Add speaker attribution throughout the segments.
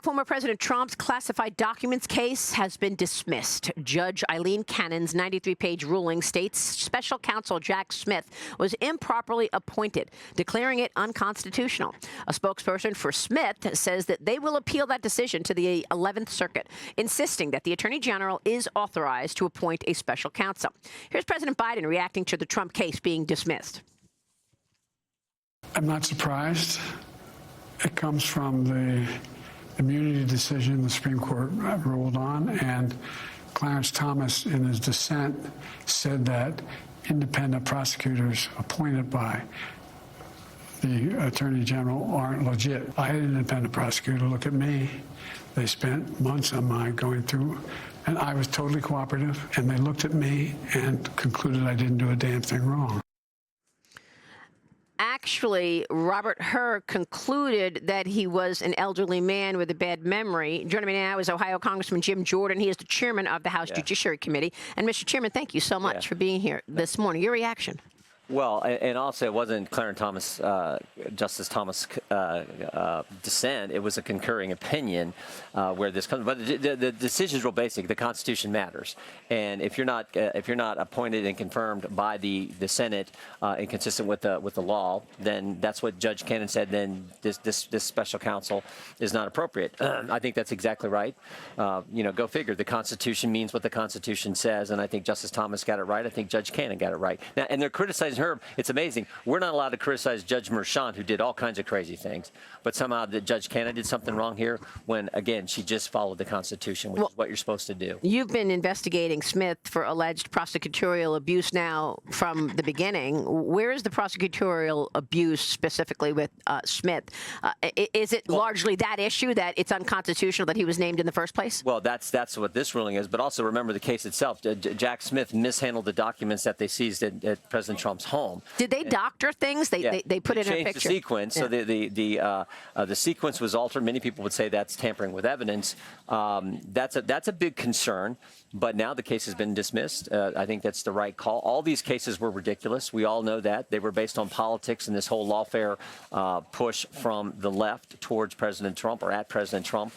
Speaker 1: Former President Trump's classified documents case has been dismissed. Judge Eileen Cannon's 93-page ruling states special counsel Jack Smith was improperly appointed, declaring it unconstitutional. A spokesperson for Smith says that they will appeal that decision to the 11th Circuit, insisting that the Attorney General is authorized to appoint a special counsel. Here's President Biden reacting to the Trump case being dismissed.
Speaker 2: I'm not surprised. It comes from the immunity decision the Supreme Court ruled on, and Clarence Thomas, in his dissent, said that independent prosecutors appointed by the Attorney General aren't legit. I had an independent prosecutor look at me. They spent months on mine going through, and I was totally cooperative, and they looked at me and concluded I didn't do a damn thing wrong.
Speaker 1: Actually, Robert Hur concluded that he was an elderly man with a bad memory. Joining me now is Ohio Congressman Jim Jordan. He is the chairman of the House Judiciary Committee. And, Mr. Chairman, thank you so much for being here this morning. Your reaction?
Speaker 3: Well, and also it wasn't Clarence Thomas, Justice Thomas dissent. It was a concurring opinion where this comes. But the decision is real basic. The Constitution matters, and if you're not appointed and confirmed by the Senate and consistent with the law, then that's what Judge Cannon said. Then this special counsel is not appropriate. I think that's exactly right. Go figure. The Constitution means what the Constitution says, and I think Justice Thomas got it right. I think Judge Cannon got it right. Now, and they're criticizing her. It's amazing. We're not allowed to criticize Judge Merchan, who did all kinds of crazy things, but somehow the Judge Cannon did something wrong here when, again, she just followed the Constitution, which is what you're supposed to do.
Speaker 1: You've been investigating Smith for alleged prosecutorial abuse now from the beginning. Where is the prosecutorial abuse specifically with Smith? Is it largely that issue, that it's unconstitutional that he was named in the first place?
Speaker 3: Well, that's what this ruling is. But also remember the case itself. Jack Smith mishandled the documents that they seized at President Trump's home.
Speaker 1: Did they doctor things? They put it in a picture.
Speaker 3: The sequence. So the sequence was altered. Many people would say that's tampering with evidence. That's a big concern. But now the case has been dismissed. I think that's the right call. All these cases were ridiculous. We all know that. They were based on politics and this whole lawfare push from the left towards President Trump or at President Trump.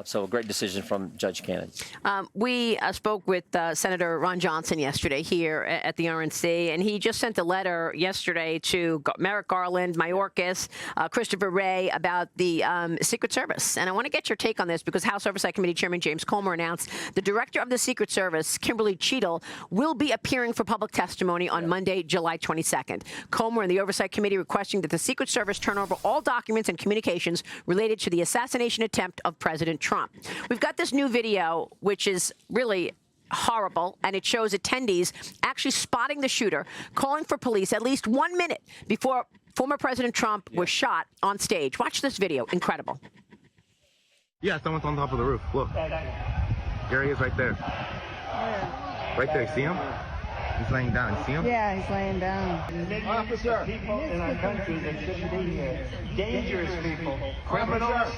Speaker 3: So a great decision from Judge Cannon.
Speaker 1: We spoke with Senator Ron Johnson yesterday here at the RNC, and he just sent a letter yesterday to Merrick Garland, Mayorkas, Christopher Wray about the Secret Service. And I want to get your take on this because House Oversight Committee Chairman James Comer announced the director of the Secret Service, Kimberly Cheadle, will be appearing for public testimony on Monday, July 22nd. Comer and the Oversight Committee requesting that the Secret Service turn over all documents and communications related to the assassination attempt of President Trump. We've got this new video, which is really horrible, and it shows attendees actually spotting the shooter, calling for police at least 1 minute before former President Trump was shot on stage. Watch this video. Incredible.
Speaker 4: Yeah, someone's on top of the roof. Look. There he is right there. Right there. See him? He's laying down. See him?
Speaker 5: Yeah, he's laying down.
Speaker 6: Officer, people in our country that shouldn't be here. Dangerous people. Criminals.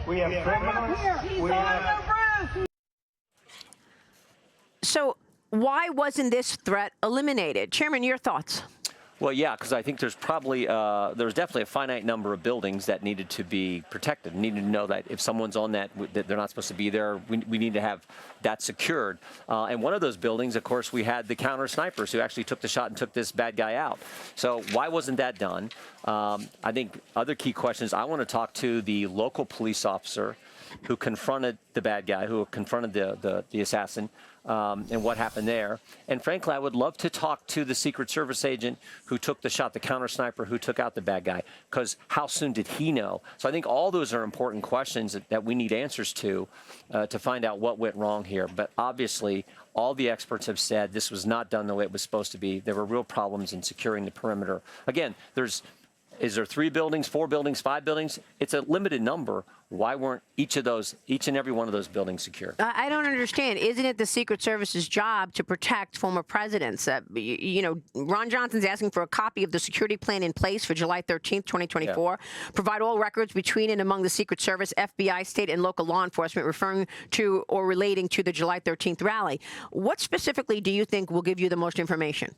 Speaker 6: We have criminals. We have...
Speaker 1: So why wasn't this threat eliminated? Chairman, your thoughts?
Speaker 3: Well, yeah, because I think there's probably there's definitely a finite number of buildings that needed to be protected. Needed to know that if someone's on that they're not supposed to be there. We need to have that secured. And one of those buildings, of course, we had the counter snipers who actually took the shot and took this bad guy out. So why wasn't that done? I think other key questions. I want to talk to the local police officer who confronted the bad guy, who confronted the assassin. And what happened there. And frankly, I would love to talk to the Secret Service agent who took the shot, the counter sniper who took out the bad guy, because how soon did he know? So I think all those are important questions that we need answers to find out what went wrong here. But obviously, all the experts have said this was not done the way it was supposed to be. There were real problems in securing the perimeter. Again, is there 3 buildings, 4 buildings, 5 buildings? It's a limited number. Why weren't each and every one of those buildings secure?
Speaker 1: I don't understand. Isn't it the Secret Service's job to protect former presidents? Ron Johnson's asking for a copy of the security plan in place for July 13th, 2024. Yeah. Provide all records between and among the Secret Service, FBI, state, and local law enforcement referring to or relating to the July 13th rally. What specifically do you think will give you the most information?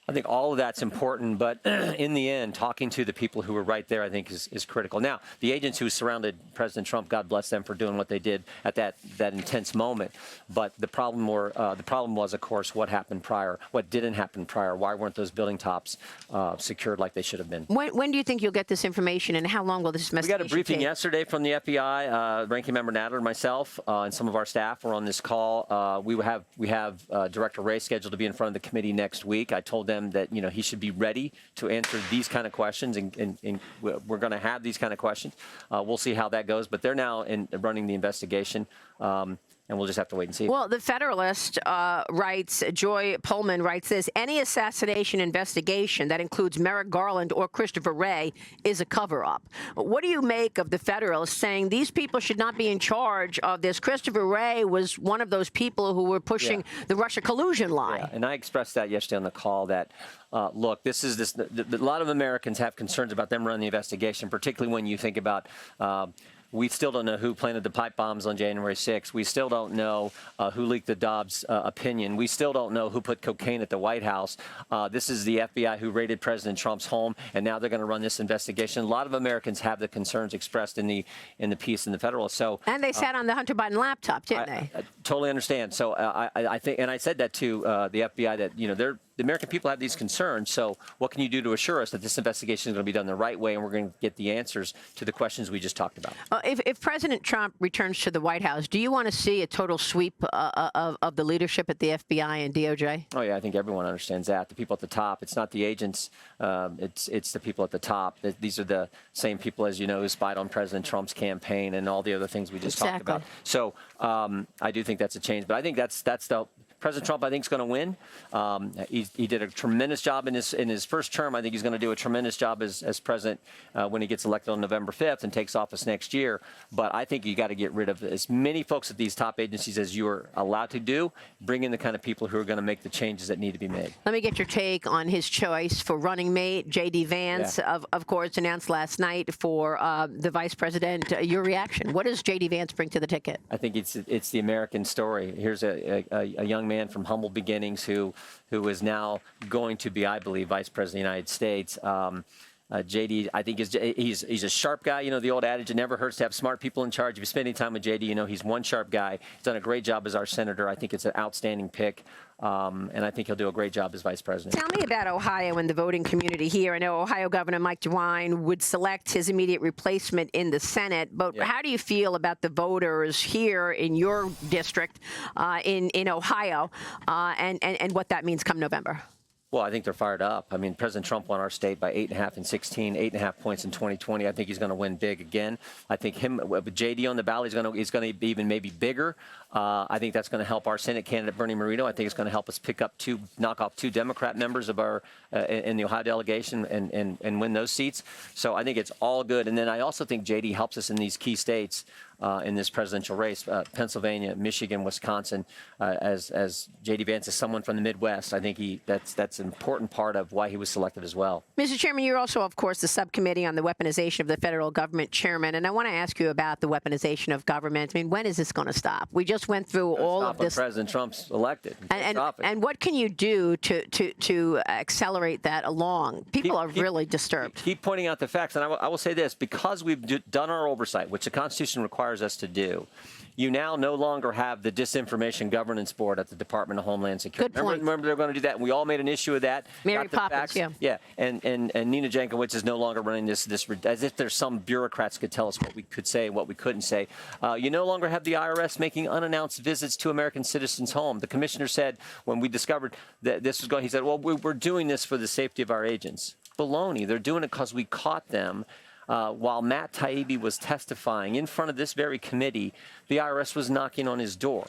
Speaker 3: I think all of that's important, but in the end, talking to the people who were right there, I think, is critical. Now, the agents who surrounded President Trump, God bless them for doing what they did at that intense moment. But the problem was, of course, what happened prior, what didn't happen prior. Why weren't those building tops secured like they should have been?
Speaker 1: When do you think you'll get this information, and how long will this investigation
Speaker 3: take? We got a briefing
Speaker 1: take?
Speaker 3: yesterday from the FBI. Ranking Member Nadler and myself and some of our staff were on this call. We have Director Wray scheduled to be in front of the committee next week. I told them that he should be ready to answer these kind of questions, and we're going to have these kind of questions. We'll see how that goes, but they're now running the investigation. And we'll just have to wait and see.
Speaker 1: Well, the Federalist writes, Joy Pullman writes this: any assassination investigation that includes Merrick Garland or Christopher Wray is a cover-up. What do you make of the Federalist saying these people should not be in charge of this? Christopher Wray was one of those people who were pushing the Russia collusion line.
Speaker 3: Yeah, and I expressed that yesterday on the call that, look, a lot of Americans have concerns about them running the investigation, particularly when you think about we still don't know who planted the pipe bombs on January 6th. We still don't know who leaked the Dobbs opinion. We still don't know who put cocaine at the White House. This is the FBI who raided President Trump's home, and now they're going to run this investigation. A lot of Americans have the concerns expressed in the piece in the Federalist. So,
Speaker 1: and they sat on the Hunter Biden laptop, didn't they?
Speaker 3: I totally understand. So I think, and I said that to the FBI that the American people have these concerns. So what can you do to assure us that this investigation is going to be done the right way, and we're going to get the answers to the questions we just talked about?
Speaker 1: If President Trump returns to the White House, do you want to see a total sweep of the leadership at the FBI and DOJ?
Speaker 3: Oh, yeah, I think everyone understands that. The people at the top, it's not the agents, it's the people at the top. These are the same people, as you know, who spied on President Trump's campaign and all the other things we just talked about. So I do think that's a change. But I think that's the President Trump, I think, is going to win. He did a tremendous job in his first term. I think he's going to do a tremendous job as president when he gets elected on November 5th and takes office next year. But I think you got to get rid of as many folks at these top agencies as you are allowed to do. Bring in the kind of people who are going to make the changes that need to be made.
Speaker 1: Let me get your take on his choice for running mate. J.D. Vance, of course, announced last night for the vice president. Your reaction? What does J.D. Vance bring to the ticket?
Speaker 3: I think it's the American story. Here's a young man from humble beginnings who is now going to be, I believe, Vice President of the United States. JD, I think he's a sharp guy. You know, the old adage, it never hurts to have smart people in charge. If you spend any time with JD, you know he's one sharp guy. He's done a great job as our senator. I think it's an outstanding pick. And I think he'll do a great job as vice president.
Speaker 1: Tell me about Ohio and the voting community here. I know Ohio Governor Mike DeWine would select his immediate replacement in the Senate, but how do you feel about the voters here in your district in Ohio and what that means come November?
Speaker 3: Well, I think they're fired up. I mean, President Trump won our state by 8.5 in 16, 8.5 points in 2020. I think he's going to win big again. I think him with JD on the ballot is going to be even maybe bigger. I think that's going to help our Senate candidate Bernie Moreno. I think it's going to help us knock off 2 Democrat members of our in the Ohio delegation and win those seats. So I think it's all good. And then I also think JD helps us in these key states. In this presidential race, Pennsylvania, Michigan, Wisconsin, as J.D. Vance is someone from the Midwest, I think that's an important part of why he was selected as well.
Speaker 1: Mr. Chairman, you're also, of course, the subcommittee on the weaponization of the federal government chairman, and I want to ask you about the weaponization of government. I mean, when is this going to stop? We just went through all of this.
Speaker 3: President Trump's elected.
Speaker 1: And what can you do to accelerate that along? People are really disturbed.
Speaker 3: Keep pointing out the facts, and I will say this: because we've done our oversight, which the Constitution requires us to do, you now no longer have the Disinformation Governance Board at the Department of Homeland Security.
Speaker 1: Good point.
Speaker 3: Remember they're going to do that, and we all made an issue of that.
Speaker 1: Mary Poppins,
Speaker 3: yeah. And Nina Jankowicz is no longer running this as if there's some bureaucrats could tell us what we could say and what we couldn't say. You no longer have the IRS making unannounced visits to American citizens' home. The commissioner said when we discovered that this was going, he said, well, we're doing this for the safety of our agents. Baloney. They're doing it because we caught them. While Matt Taibbi was testifying in front of this very committee, the IRS was knocking on his door.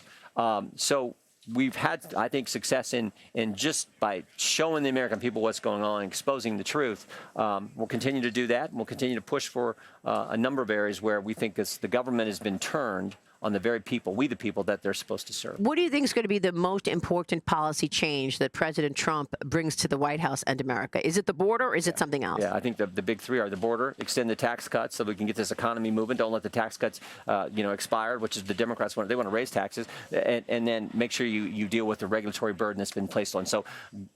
Speaker 3: So we've had, I think, success in just by showing the American people what's going on, exposing the truth. We'll continue to do that. We'll continue to push for a number of areas where we think the government has been turned on the very people, we the people that they're supposed to serve.
Speaker 1: What do you think is going to be the most important policy change that President Trump brings to the White House and America? Is it the border or is it something else?
Speaker 3: Yeah, I think the big three are the border, extend the tax cuts so we can get this economy moving. Don't let the tax cuts, expire, which is the Democrats want. They want to raise taxes, and then make sure you deal with the regulatory burden that's been placed on. So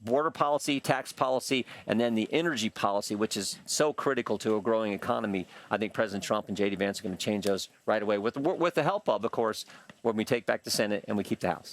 Speaker 3: border policy, tax policy, and then the energy policy, which is so critical to a growing economy. I think President Trump and J.D. Vance are going to change those right away with the help of course, when we take back the Senate and we keep the House.